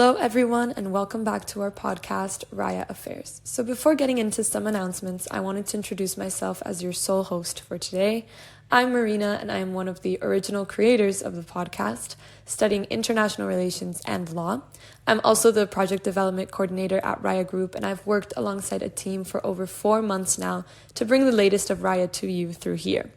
Hello, everyone, and welcome back to our podcast, RAIA Affairs. So before getting into some announcements, I wanted to introduce myself as your sole host for today. I'm Marina, and I am one of the original creators of the podcast, studying international relations and law. I'm also the project development coordinator at RAIA Group, and I've worked alongside a team for over 4 months now to bring the latest of RAIA to you through here.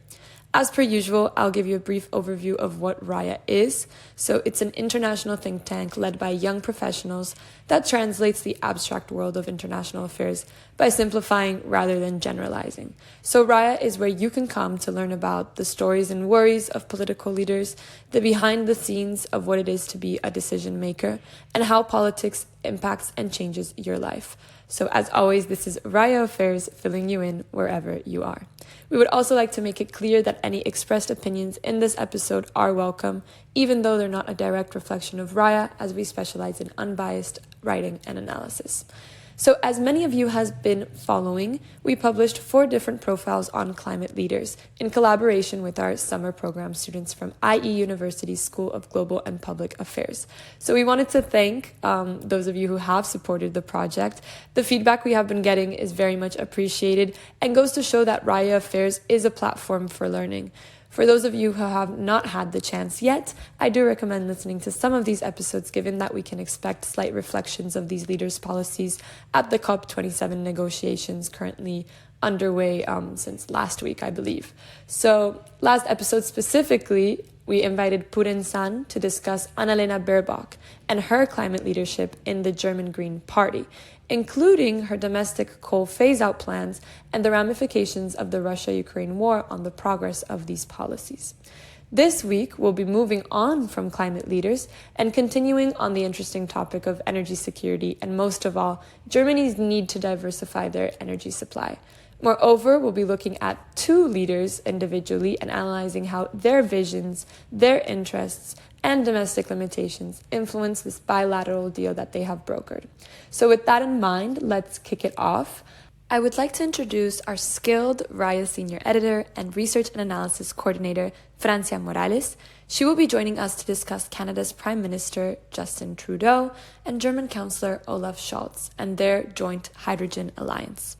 As per usual, I'll give you a brief overview of what RAIA is. So it's an international think tank led by young professionals that translates the abstract world of international affairs by simplifying rather than generalizing. So RAIA is where you can come to learn about the stories and worries of political leaders, the behind the scenes of what it is to be a decision maker, and how politics impacts and changes your life. So as always, this is RAIA Affairs filling you in wherever you are. We would also like to make it clear that any expressed opinions in this episode are welcome, even though they're not a direct reflection of RAIA, as we specialize in unbiased writing and analysis. So as many of you have been following, we published 4 different profiles on climate leaders in collaboration with our summer program students from IE University's School of Global and Public Affairs. So we wanted to thank those of you who have supported the project. The feedback we have been getting is very much appreciated and goes to show that RAIA Affairs is a platform for learning. For those of you who have not had the chance yet, I do recommend listening to some of these episodes, given that we can expect slight reflections of these leaders' policies at the COP27 negotiations currently underway since last week, I believe. So last episode specifically, we invited Puren-san to discuss Annalena Baerbock and her climate leadership in the German Green Party, including her domestic coal phase-out plans and the ramifications of the Russia-Ukraine war on the progress of these policies. This week, we'll be moving on from climate leaders and continuing on the interesting topic of energy security and, most of all, Germany's need to diversify their energy supply. Moreover, we'll be looking at 2 leaders individually and analyzing how their visions, their interests, and domestic limitations influence this bilateral deal that they have brokered. So with that in mind, let's kick it off. I would like to introduce our skilled RAIA senior editor and research and analysis coordinator, Francia Morales. She will be joining us to discuss Canada's Prime Minister, Justin Trudeau, and German Chancellor Olaf Scholz and their joint hydrogen alliance.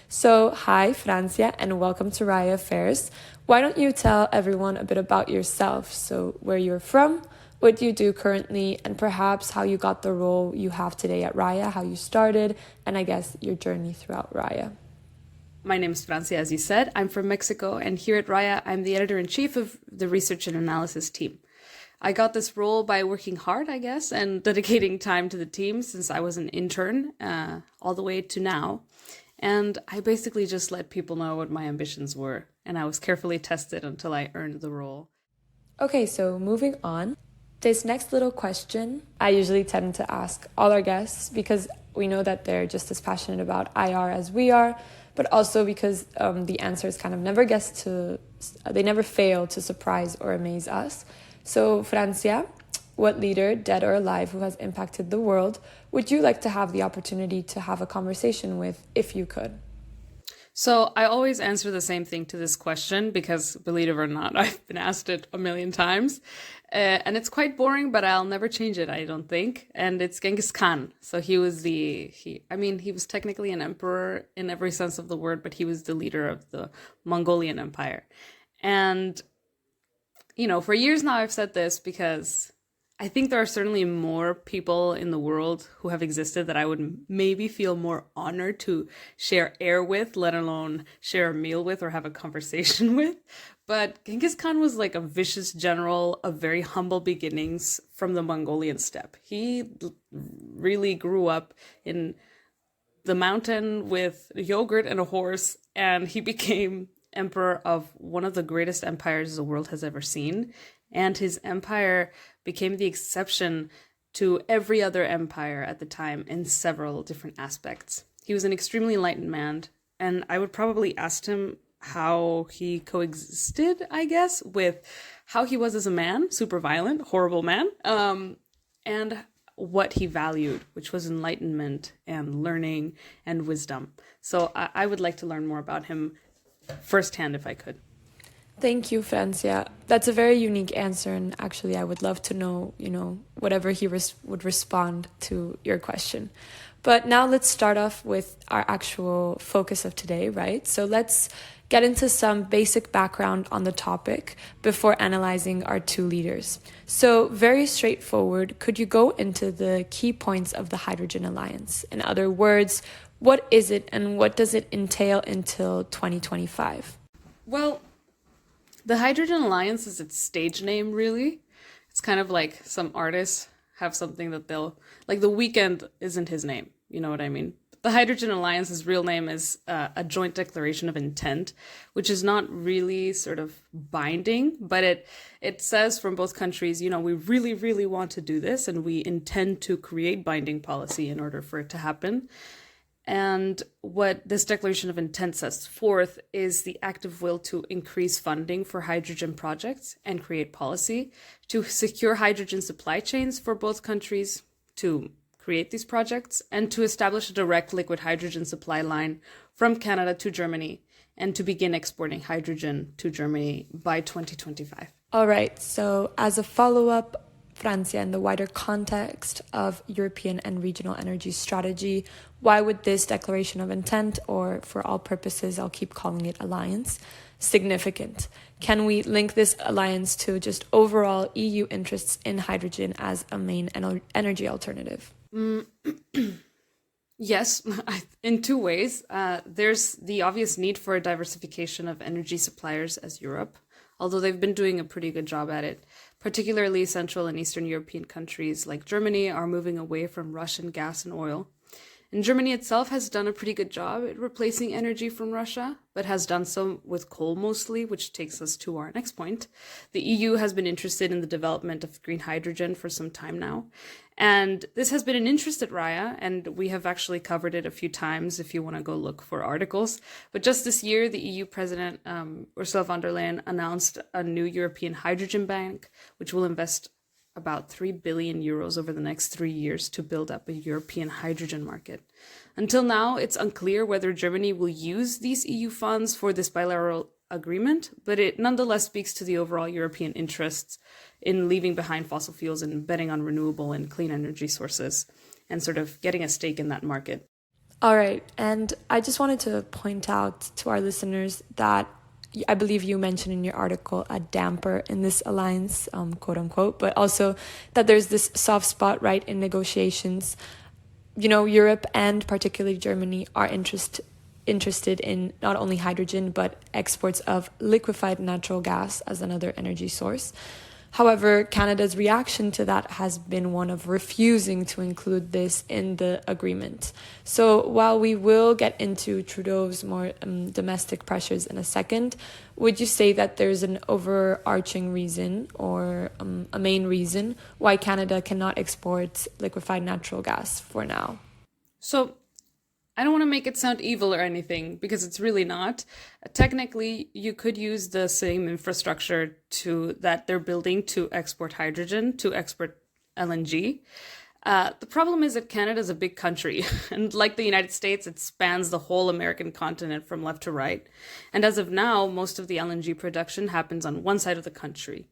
So, hi, Francia, and welcome to RAIA Affairs. Why don't you tell everyone a bit about yourself? So, where you're from, what you do currently, and perhaps how you got the role you have today at RAIA, how you started, and I guess your journey throughout RAIA. My name is Francia, as you said. I'm from Mexico, and here at RAIA, I'm the editor-in-chief of the research and analysis team. I got this role by working hard, I guess, and dedicating time to the team since I was an intern all the way to now. And I basically just let people know what my ambitions were, and I was carefully tested until I earned the role. Okay, so moving on. This next little question, I usually tend to ask all our guests because we know that they're just as passionate about IR as we are, but also because the answers kind of they never fail to surprise or amaze us. So, Francia, what leader, dead or alive, who has impacted the world, would you like to have the opportunity to have a conversation with if you could? So I always answer the same thing to this question because, believe it or not, I've been asked it a million times. And it's quite boring, but I'll never change it, I don't think. And it's Genghis Khan. So he was he was technically an emperor in every sense of the word, but he was the leader of the Mongolian Empire. And, for years now I've said this because I think there are certainly more people in the world who have existed that I would maybe feel more honored to share air with, let alone share a meal with or have a conversation with. But Genghis Khan was like a vicious general of very humble beginnings from the Mongolian steppe. He really grew up in the mountain with yogurt and a horse, and he became emperor of one of the greatest empires the world has ever seen. And his empire became the exception to every other empire at the time in several different aspects. He was an extremely enlightened man, and I would probably ask him how he coexisted, I guess, with how he was as a man, super violent, horrible man, and what he valued, which was enlightenment and learning and wisdom. So I would like to learn more about him firsthand if I could. Thank you, Francia. That's a very unique answer, and actually, I would love to know, whatever he would respond to your question. But now let's start off with our actual focus of today, right? So let's get into some basic background on the topic before analyzing our two leaders. So, very straightforward, could you go into the key points of the Hydrogen Alliance? In other words, what is it and what does it entail until 2025? Well, the Hydrogen Alliance is its stage name, really. It's kind of like some artists have something that they'll... Like The Weeknd isn't his name, you know what I mean? The Hydrogen Alliance's real name is a joint declaration of intent, which is not really sort of binding, but it says from both countries, we really, really want to do this, and we intend to create binding policy in order for it to happen. And what this declaration of intent sets forth is the active will to increase funding for hydrogen projects and create policy to secure hydrogen supply chains for both countries to create these projects, and to establish a direct liquid hydrogen supply line from Canada to Germany and to begin exporting hydrogen to Germany by 2025. All right, so as a follow-up, Francia, in the wider context of European and regional energy strategy, why would this declaration of intent, or for all purposes, I'll keep calling it alliance, significant? Can we link this alliance to just overall EU interests in hydrogen as a main energy alternative? Yes, in two ways. There's the obvious need for a diversification of energy suppliers as Europe, although they've been doing a pretty good job at it. Particularly Central and Eastern European countries like Germany are moving away from Russian gas and oil. And Germany itself has done a pretty good job at replacing energy from Russia, but has done so with coal mostly, which takes us to our next point. The EU has been interested in the development of green hydrogen for some time now. And this has been an interest at RAIA, and we have actually covered it a few times if you want to go look for articles. But just this year, the EU President Ursula von der Leyen announced a new European Hydrogen Bank, which will invest about 3 billion euros over the next 3 years to build up a European hydrogen market. Until now, it's unclear whether Germany will use these EU funds for this bilateral agreement, but it nonetheless speaks to the overall European interests in leaving behind fossil fuels and betting on renewable and clean energy sources and sort of getting a stake in that market. All right, and I just wanted to point out to our listeners that I believe you mentioned in your article a damper in this alliance, quote unquote, but also that there's this soft spot, right, in negotiations. Europe and particularly Germany are interested in not only hydrogen, but exports of liquefied natural gas as another energy source. However, Canada's reaction to that has been one of refusing to include this in the agreement. So while we will get into Trudeau's more domestic pressures in a second, would you say that there's an overarching reason or a main reason why Canada cannot export liquefied natural gas for now? So I don't want to make it sound evil or anything, because it's really not. Technically, you could use the same infrastructure that they're building to export hydrogen, to export LNG. The problem is that Canada is a big country, and like the United States, it spans the whole American continent from left to right. And as of now, most of the LNG production happens on one side of the country.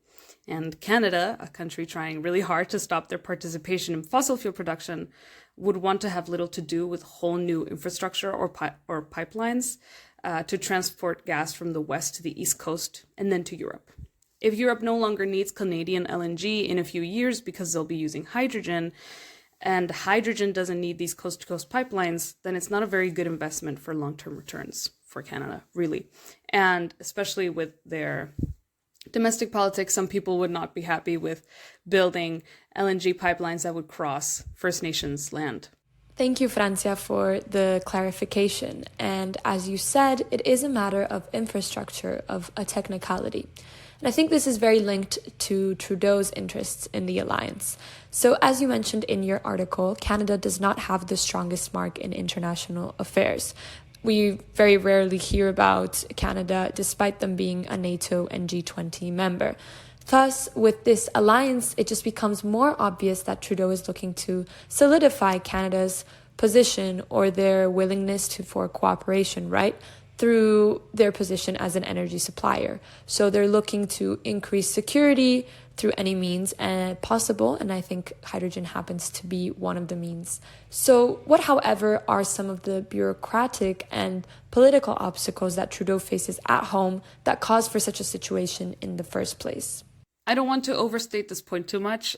And Canada, a country trying really hard to stop their participation in fossil fuel production, would want to have little to do with whole new infrastructure or pipelines to transport gas from the west to the east coast and then to Europe. If Europe no longer needs Canadian LNG in a few years because they'll be using hydrogen, and hydrogen doesn't need these coast-to-coast pipelines, then it's not a very good investment for long-term returns for Canada, really. And especially with their domestic politics, some people would not be happy with building LNG pipelines that would cross First Nations land. Thank you, Francia, for the clarification. And as you said, it is a matter of infrastructure, of a technicality. And I think this is very linked to Trudeau's interests in the alliance. So as you mentioned in your article, Canada does not have the strongest mark in international affairs. We very rarely hear about Canada, despite them being a NATO and G20 member. Thus, with this alliance, it just becomes more obvious that Trudeau is looking to solidify Canada's position or their willingness for cooperation, right? through their position as an energy supplier. So they're looking to increase security through any means possible, and I think hydrogen happens to be one of the means. So what, however, are some of the bureaucratic and political obstacles that Trudeau faces at home that cause for such a situation in the first place? I don't want to overstate this point too much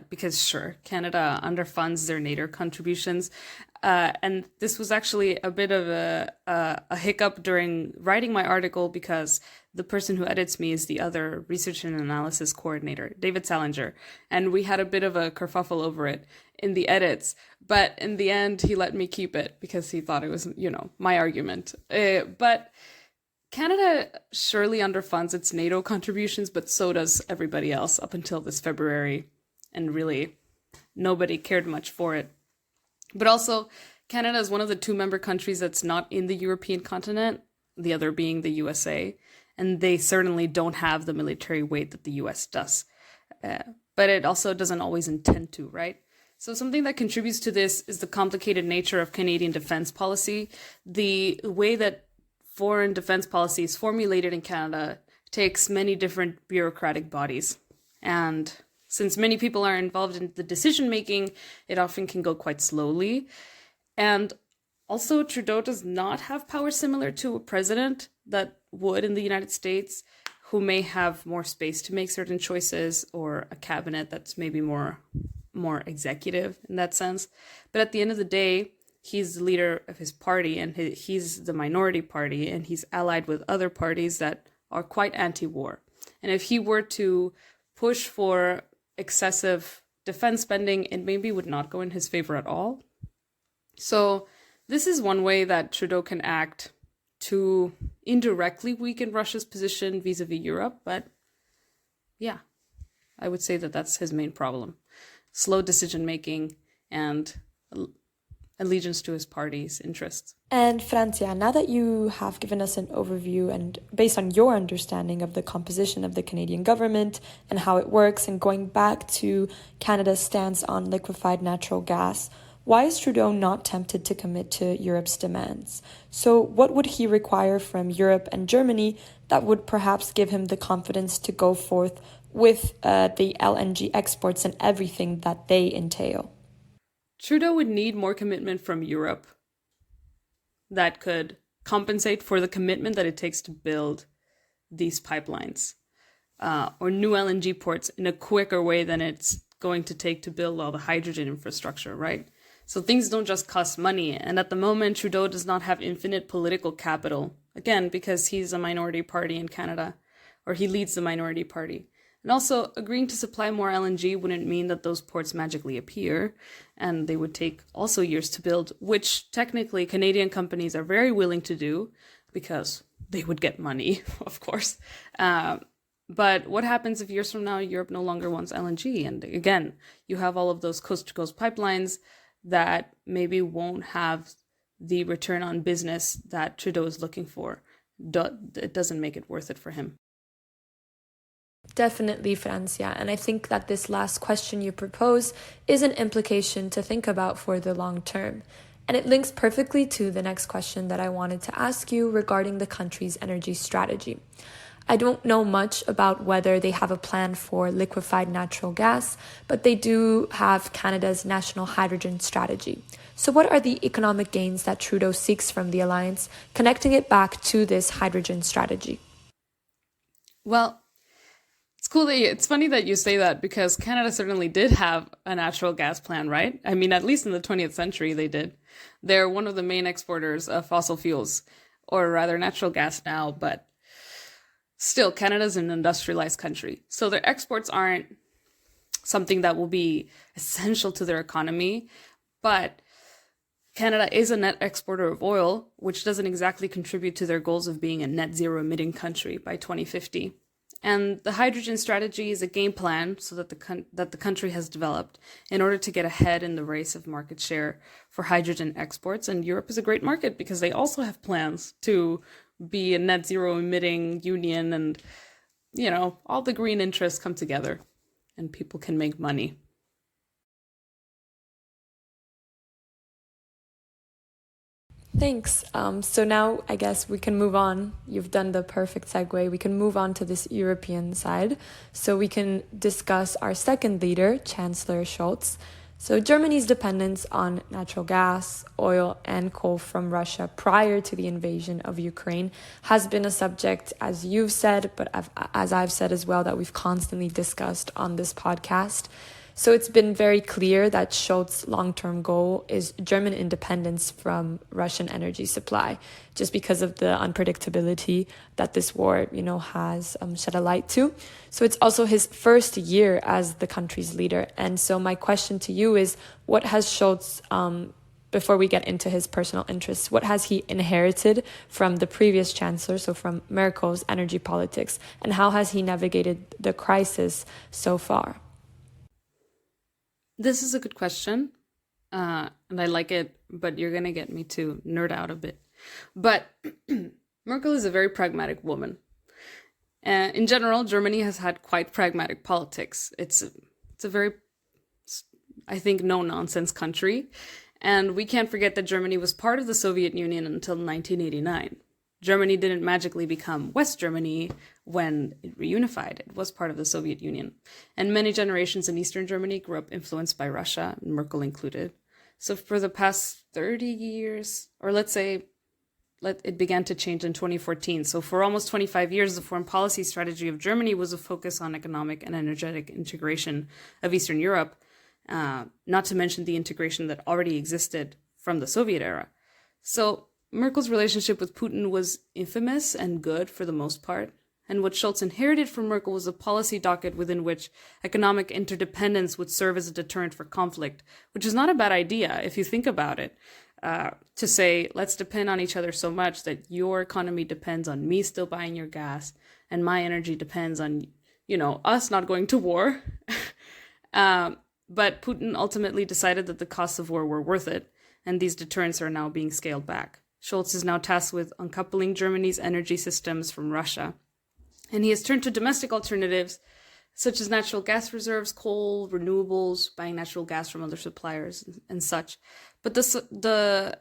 because, sure, Canada underfunds their NATO contributions. And this was actually a bit of a hiccup during writing my article because the person who edits me is the other research and analysis coordinator, David Salinger. And we had a bit of a kerfuffle over it in the edits. But in the end, he let me keep it because he thought it was, my argument. But Canada surely underfunds its NATO contributions, but so does everybody else up until this February. And really, nobody cared much for it. But also, Canada is one of the 2 member countries that's not in the European continent, the other being the USA. And they certainly don't have the military weight that the US does. But it also doesn't always intend to, right? So something that contributes to this is the complicated nature of Canadian defense policy. The way that foreign defense policy is formulated in Canada takes many different bureaucratic bodies. And since many people are involved in the decision making, it often can go quite slowly. And also, Trudeau does not have power similar to a president that would in the United States, who may have more space to make certain choices, or a cabinet that's maybe more executive in that sense. But at the end of the day, he's the leader of his party, and he's the minority party, and he's allied with other parties that are quite anti-war. And if he were to push for excessive defense spending, it maybe would not go in his favor at all. So this is one way that Trudeau can act to indirectly weaken Russia's position vis-a-vis Europe. But yeah, I would say that that's his main problem. Slow decision-making and allegiance to his party's interests. And Francia, now that you have given us an overview and based on your understanding of the composition of the Canadian government and how it works, and going back to Canada's stance on liquefied natural gas, why is Trudeau not tempted to commit to Europe's demands? So what would he require from Europe and Germany that would perhaps give him the confidence to go forth with the LNG exports and everything that they entail? Trudeau would need more commitment from Europe that could compensate for the commitment that it takes to build these pipelines or new LNG ports in a quicker way than it's going to take to build all the hydrogen infrastructure, right? So things don't just cost money. And at the moment, Trudeau does not have infinite political capital, again, because he's a minority party in Canada, or he leads the minority party. And also, agreeing to supply more LNG wouldn't mean that those ports magically appear, and they would take also years to build, which technically Canadian companies are very willing to do because they would get money, of course. But what happens if years from now Europe no longer wants LNG? And again, you have all of those coast-to-coast pipelines that maybe won't have the return on business that Trudeau is looking for. It doesn't make it worth it for him. Definitely, Francia. And I think that this last question you propose is an implication to think about for the long term. And it links perfectly to the next question that I wanted to ask you regarding the country's energy strategy. I don't know much about whether they have a plan for liquefied natural gas, but they do have Canada's national hydrogen strategy. So what are the economic gains that Trudeau seeks from the alliance, connecting it back to this hydrogen strategy? Well, it's funny that you say that, because Canada certainly did have a natural gas plan, right? I mean, at least in the 20th century, they did. They're one of the main exporters of fossil fuels, or rather natural gas now, but still, Canada's an industrialized country. So their exports aren't something that will be essential to their economy, but Canada is a net exporter of oil, which doesn't exactly contribute to their goals of being a net zero emitting country by 2050. And the hydrogen strategy is a game plan so that the country has developed in order to get ahead in the race of market share for hydrogen exports. And Europe is a great market because they also have plans to be a net zero emitting union, and, all the green interests come together and people can make money. Thanks. So now I guess we can move on. You've done the perfect segue. We can move on to this European side. So we can discuss our second leader, Chancellor Scholz. So Germany's dependence on natural gas, oil, and coal from Russia prior to the invasion of Ukraine has been a subject, as you've said, but as I've said as well, that we've constantly discussed on this podcast. So it's been very clear that Scholz's long-term goal is German independence from Russian energy supply, just because of the unpredictability that this war, has shed a light to. So it's also his first year as the country's leader. And so my question to you is, what has Scholz, before we get into his personal interests, what has he inherited from the previous chancellor, so from Merkel's energy politics, and how has he navigated the crisis so far? This is a good question, and I like it, but you're going to get me to nerd out a bit. But Merkel is a very pragmatic woman. In general, Germany has had quite pragmatic politics. It's a very, I think, no-nonsense country. And we can't forget that Germany was part of the Soviet Union until 1989. Germany didn't magically become West Germany when it reunified. It was part of the Soviet Union. And many generations in Eastern Germany grew up influenced by Russia, Merkel included. So for the past 30 years, or let's say it began to change in 2014. So for almost 25 years, the foreign policy strategy of Germany was a focus on economic and energetic integration of Eastern Europe, not to mention the integration that already existed from the Soviet era. So Merkel's relationship with Putin was infamous and good for the most part. And what Scholz inherited from Merkel was a policy docket within which economic interdependence would serve as a deterrent for conflict, which is not a bad idea if you think about it. To say, let's depend on each other so much that your economy depends on me still buying your gas and my energy depends on, us not going to war. But Putin ultimately decided that the costs of war were worth it, and these deterrents are now being scaled back. Scholz is now tasked with uncoupling Germany's energy systems from Russia. And he has turned to domestic alternatives, such as natural gas reserves, coal, renewables, buying natural gas from other suppliers, and such. But the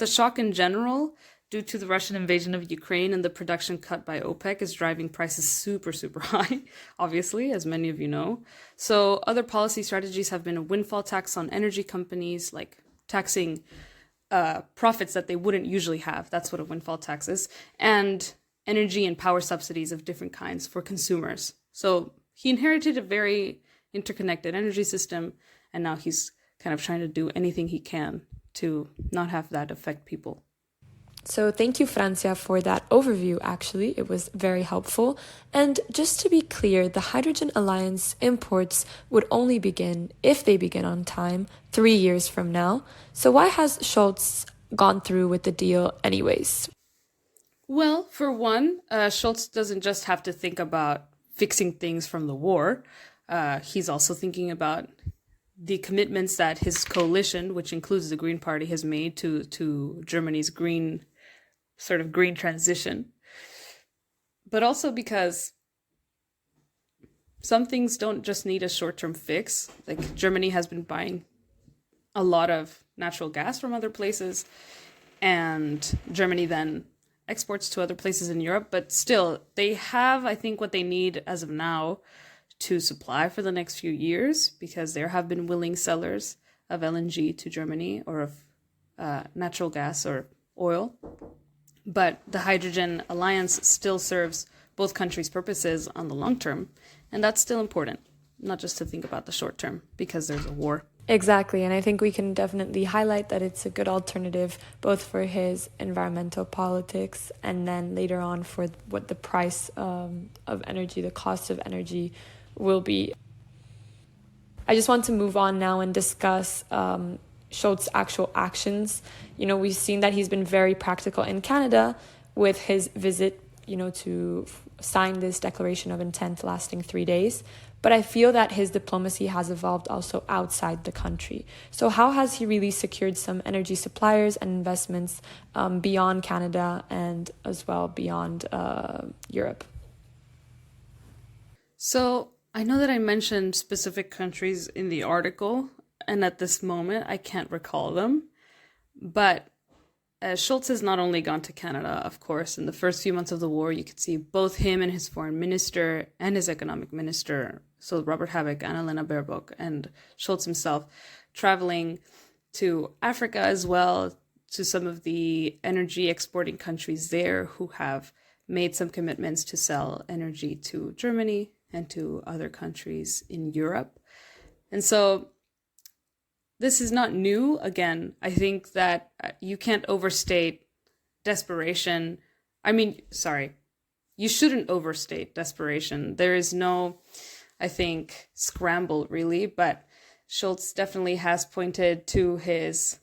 shock in general, due to the Russian invasion of Ukraine and the production cut by OPEC, is driving prices super, super high, obviously, as many of you know. So other policy strategies have been a windfall tax on energy companies, like taxing profits that they wouldn't usually have. That's what a windfall tax is. And energy and power subsidies of different kinds for consumers. So he inherited a very interconnected energy system, and now he's kind of trying to do anything he can to not have that affect people. So thank you, Francia, for that overview, actually. It was very helpful. And just to be clear, the Hydrogen Alliance imports would only begin, if they begin on time, 3 years from now. So why has Scholz gone through with the deal anyways? Well, for one, Scholz doesn't just have to think about fixing things from the war. He's also thinking about the commitments that his coalition, which includes the Green Party, has made to Germany's green transition. But also because some things don't just need a short-term fix. Like Germany has been buying a lot of natural gas from other places, and Germany then exports to other places in Europe. But still, they have, I think, what they need as of now to supply for the next few years, because there have been willing sellers of LNG to Germany, or of natural gas or oil. But the Hydrogen Alliance still serves both countries' purposes on the long term, and that's still important, not just to think about the short term, because there's a war. Exactly, and I think we can definitely highlight that it's a good alternative both for his environmental politics and then later on for what the price of energy, the cost of energy will be. I just want to move on now and discuss Scholz's actual actions. We've seen that he's been very practical in Canada with his visit, to sign this declaration of intent lasting 3 days. But I feel that his diplomacy has evolved also outside the country. So how has he really secured some energy suppliers and investments beyond Canada and as well beyond Europe? So I know that I mentioned specific countries in the article, and at this moment I can't recall them. But Scholz has not only gone to Canada, of course. In the first few months of the war, you could see both him and his foreign minister and his economic minister, so Robert Habeck, Annalena Baerbock, and Scholz himself, traveling to Africa as well, to some of the energy exporting countries there who have made some commitments to sell energy to Germany and to other countries in Europe. And so this is not new. Again, I think that you can't overstate desperation. You shouldn't overstate desperation. There is no, I think, scramble really, but Scholz definitely has pointed to his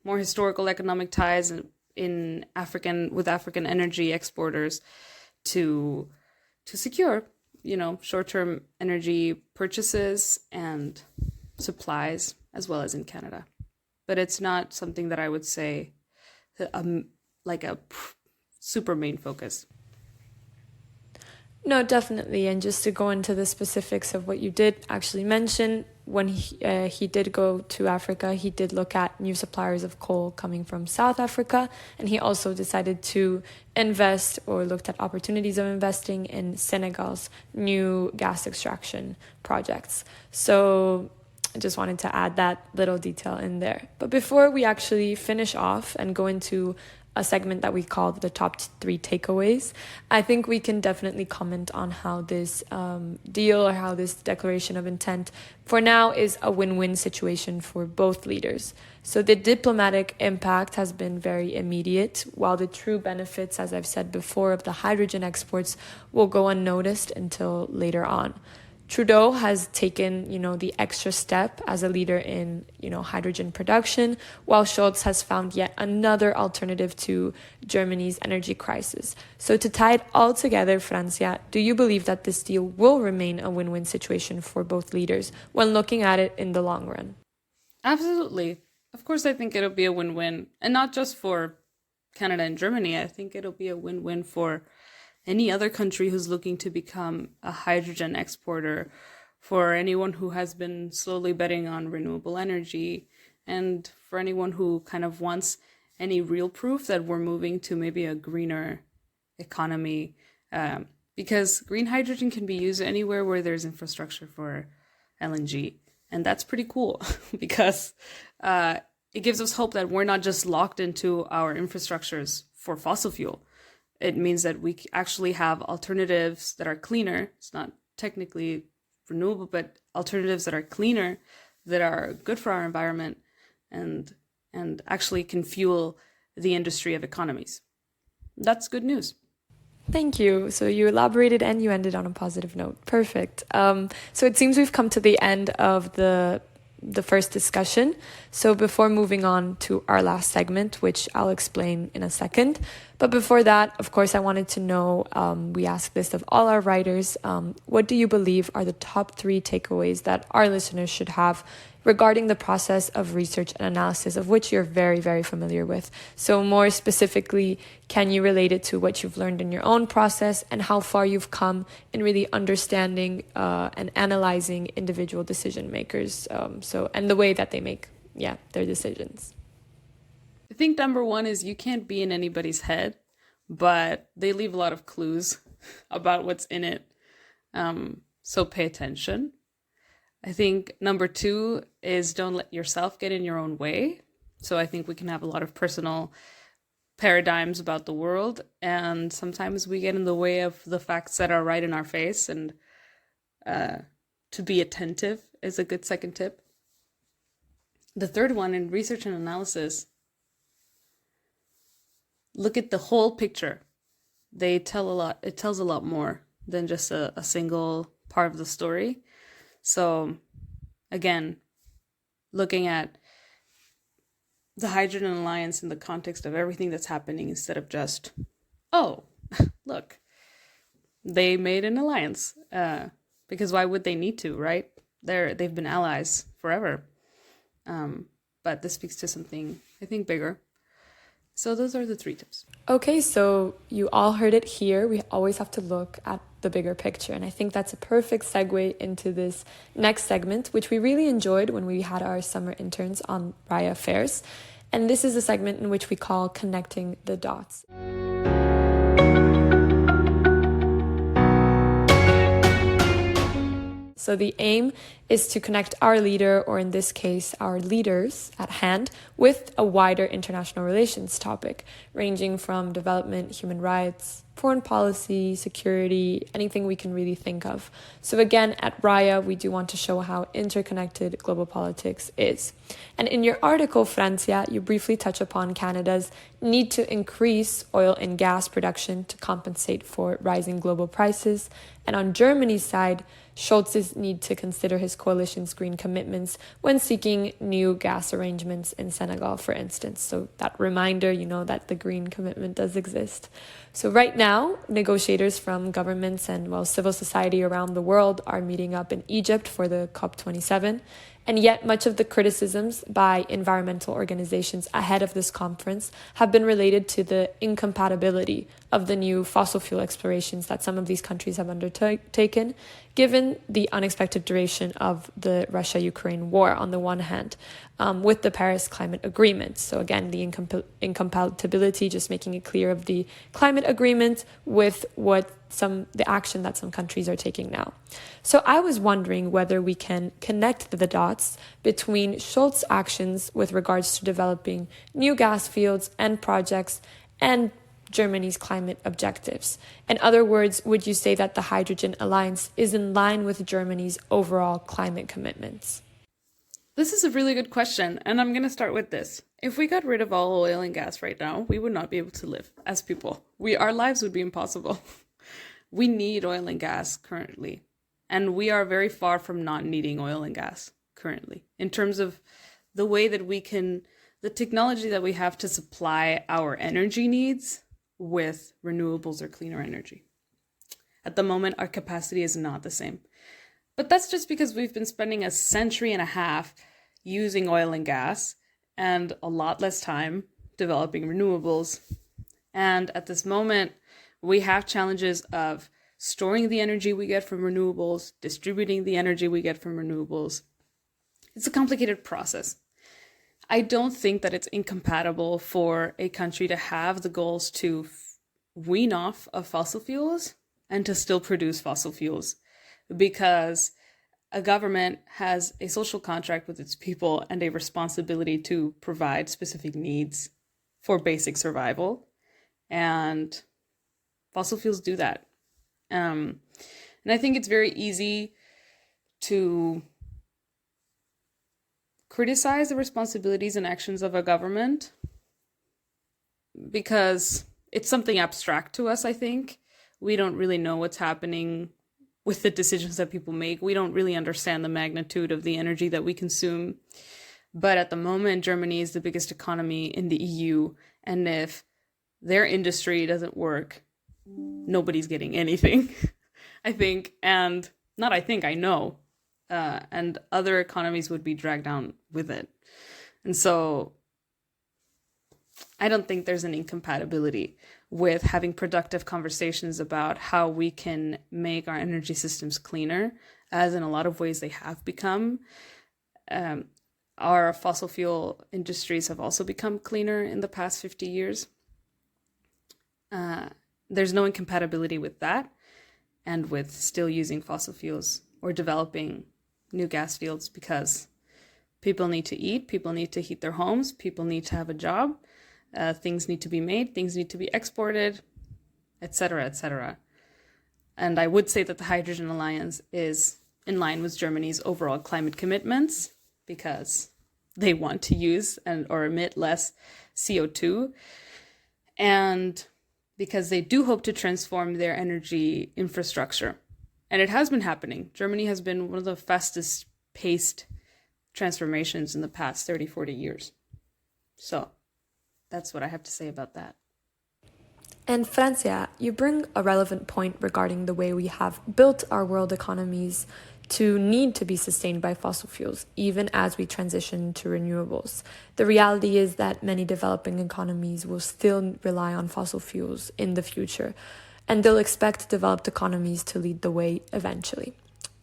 more historical economic ties with African energy exporters to secure, short-term energy purchases and supplies, as well as in Canada. But it's not something that I would say like a super main focus. No, definitely. And just to go into the specifics of what you did actually mention, when he did go to Africa, he did look at new suppliers of coal coming from South Africa. And he also decided to invest, or looked at opportunities of investing in Senegal's new gas extraction projects. So I just wanted to add that little detail in there. But before we actually finish off and go into a segment that we call the top 3 takeaways, I think we can definitely comment on how this deal, or how this declaration of intent for now is a win-win situation for both leaders. So the diplomatic impact has been very immediate, while the true benefits, as I've said before, of the hydrogen exports will go unnoticed until later on. Trudeau has taken, the extra step as a leader in, hydrogen production, while Scholz has found yet another alternative to Germany's energy crisis. So to tie it all together, Francia, do you believe that this deal will remain a win-win situation for both leaders when looking at it in the long run? Absolutely. Of course, I think it'll be a win-win. And not just for Canada and Germany. I think it'll be a win-win for any other country who's looking to become a hydrogen exporter, for anyone who has been slowly betting on renewable energy, and for anyone who kind of wants any real proof that we're moving to maybe a greener economy, because green hydrogen can be used anywhere where there's infrastructure for LNG. And that's pretty cool because it gives us hope that we're not just locked into our infrastructures for fossil fuel. It means that we actually have alternatives that are cleaner. It's not technically renewable, but alternatives that are cleaner, that are good for our environment, and actually can fuel the industry of economies. That's good news. Thank you. So you elaborated and you ended on a positive note. Perfect. So it seems we've come to the end of the first discussion. So before moving on to our last segment, which I'll explain in a second, but before that, of course, I wanted to know, we asked this of all our writers, what do you believe are the top 3 takeaways that our listeners should have regarding the process of research and analysis, of which you're very, very familiar with? So more specifically, can you relate it to what you've learned in your own process and how far you've come in really understanding and analyzing individual decision makers, and the way that they make their decisions? I think number 1 is you can't be in anybody's head, but they leave a lot of clues about what's in it. So pay attention. I think number 2 is don't let yourself get in your own way. So I think we can have a lot of personal paradigms about the world, and sometimes we get in the way of the facts that are right in our face, and to be attentive is a good second tip. The third one, in research and analysis, look at the whole picture. It tells a lot more than just a single part of the story. So again, looking at the Hydrogen Alliance in the context of everything that's happening, instead of just, oh, look, they made an alliance. Because why would they need to, right? They've been allies forever. But this speaks to something, I think, bigger. So those are the 3 tips. Okay, so you all heard it here. We always have to look at the bigger picture. And I think that's a perfect segue into this next segment, which we really enjoyed when we had our summer interns on RAIA Affairs. And this is a segment in which we call Connecting the Dots. So the aim is to connect our leader, or in this case, our leaders at hand, with a wider international relations topic, ranging from development, human rights, foreign policy, security, anything we can really think of. So again, at RAIA, we do want to show how interconnected global politics is. And in your article, Francia, you briefly touch upon Canada's need to increase oil and gas production to compensate for rising global prices. And on Germany's side, Scholz's need to consider his coalition's green commitments when seeking new gas arrangements in Senegal, for instance. So that reminder, that the green commitment does exist. So right now, negotiators from governments and, civil society around the world are meeting up in Egypt for the COP27. And yet much of the criticisms by environmental organizations ahead of this conference have been related to the incompatibility of the new fossil fuel explorations that some of these countries have undertaken, given the unexpected duration of the Russia-Ukraine war on the one hand, with the Paris Climate Agreement. So again, the incompatibility, just making it clear, of the climate agreement with the action that some countries are taking now. So I was wondering whether we can connect the dots between Scholz's actions with regards to developing new gas fields and projects and Germany's climate objectives. In other words, would you say that the Hydrogen Alliance is in line with Germany's overall climate commitments? This is a really good question, and I'm going to start with this. If we got rid of all oil and gas right now, we would not be able to live as people. Our lives would be impossible. We need oil and gas currently, and we are very far from not needing oil and gas currently in terms of the way that the technology that we have to supply our energy needs with renewables or cleaner energy. At the moment, our capacity is not the same. But that's just because we've been spending a century and a half using oil and gas and a lot less time developing renewables. And at this moment, we have challenges of storing the energy we get from renewables, distributing the energy we get from renewables. It's a complicated process. I don't think that it's incompatible for a country to have the goals to wean off of fossil fuels and to still produce fossil fuels, because a government has a social contract with its people and a responsibility to provide specific needs for basic survival. And fossil fuels do that. And I think it's very easy to criticize the responsibilities and actions of a government because it's something abstract to us, I think. We don't really know what's happening with the decisions that people make. We don't really understand the magnitude of the energy that we consume. But at the moment, Germany is the biggest economy in the EU. And if their industry doesn't work, nobody's getting anything, I think. And not I think, I know. And other economies would be dragged down with it. And so I don't think there's an incompatibility with having productive conversations about how we can make our energy systems cleaner, as in a lot of ways they have become. Our fossil fuel industries have also become cleaner in the past 50 years. There's no incompatibility with that and with still using fossil fuels or developing new gas fields, because people need to eat, people need to heat their homes, people need to have a job, things need to be made, things need to be exported, etc., etc. And I would say that the Hydrogen Alliance is in line with Germany's overall climate commitments because they want to use or emit less CO2, and because they do hope to transform their energy infrastructure. And it has been happening. Germany has been one of the fastest paced transformations in the past 30, 40 years. So that's what I have to say about that. And Francia, you bring a relevant point regarding the way we have built our world economies to need to be sustained by fossil fuels, even as we transition to renewables. The reality is that many developing economies will still rely on fossil fuels in the future, and they'll expect developed economies to lead the way eventually.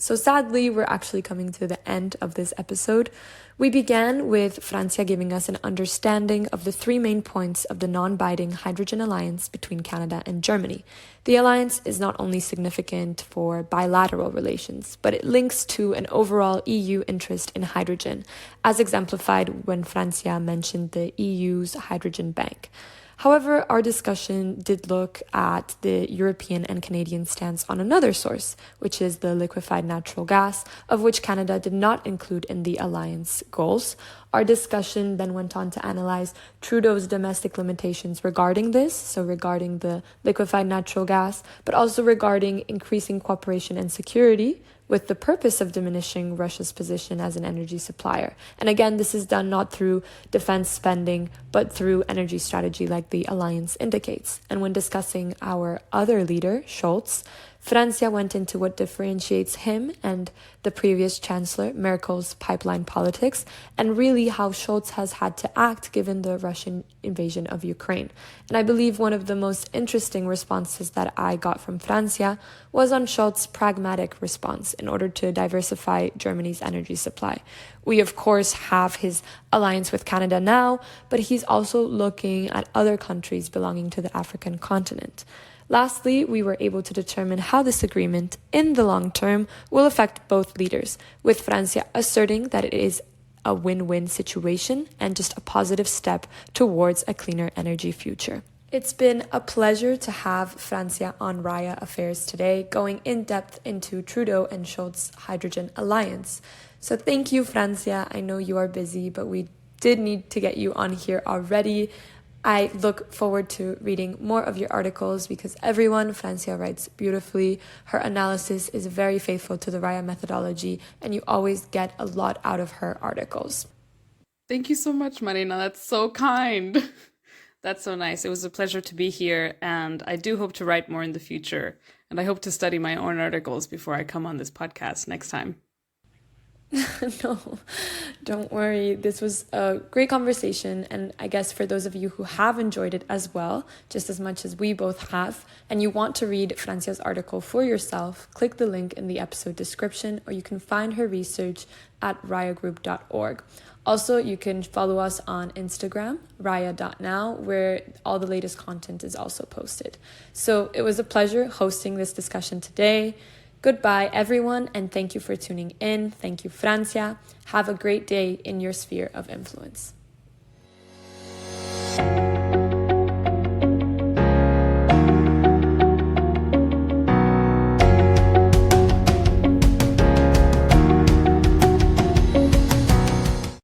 So sadly, we're actually coming to the end of this episode. We began with Francia giving us an understanding of the three main points of the non-binding hydrogen alliance between Canada and Germany. The alliance is not only significant for bilateral relations, but it links to an overall EU interest in hydrogen, as exemplified when Francia mentioned the EU's hydrogen bank. However, our discussion did look at the European and Canadian stance on another source, which is the liquefied natural gas, of which Canada did not include in the alliance goals. Our discussion then went on to analyze Trudeau's domestic limitations regarding this, so regarding the liquefied natural gas, but also regarding increasing cooperation and security, with the purpose of diminishing Russia's position as an energy supplier. And again, this is done not through defense spending, but through energy strategy like the alliance indicates. And when discussing our other leader, Scholz, Francia went into what differentiates him and the previous Chancellor, Merkel's pipeline politics, and really how Scholz has had to act given the Russian invasion of Ukraine. And I believe one of the most interesting responses that I got from Francia was on Scholz's pragmatic response in order to diversify Germany's energy supply. We, of course, have his alliance with Canada now, but he's also looking at other countries belonging to the African continent. Lastly, we were able to determine how this agreement, in the long term, will affect both leaders, with Francia asserting that it is a win-win situation and just a positive step towards a cleaner energy future. It's been a pleasure to have Francia on RAIA Affairs today, going in depth into Trudeau and Scholz hydrogen alliance. So thank you, Francia. I know you are busy, but we did need to get you on here already. I look forward to reading more of your articles because Francia writes beautifully. Her analysis is very faithful to the RAIA methodology, and you always get a lot out of her articles. Thank you so much, Marina. That's so kind. That's so nice. It was a pleasure to be here, and I do hope to write more in the future. And I hope to study my own articles before I come on this podcast next time. No, don't worry. This was a great conversation, and I guess for those of you who have enjoyed it as well, just as much as we both have, and you want to read Francia's article for yourself, click the link in the episode description, or you can find her research at raiagroup.org. Also, you can follow us on Instagram, raia.now, where all the latest content is also posted. So it was a pleasure hosting this discussion today. Goodbye, everyone, and thank you for tuning in. Thank you, Francia. Have a great day in your sphere of influence.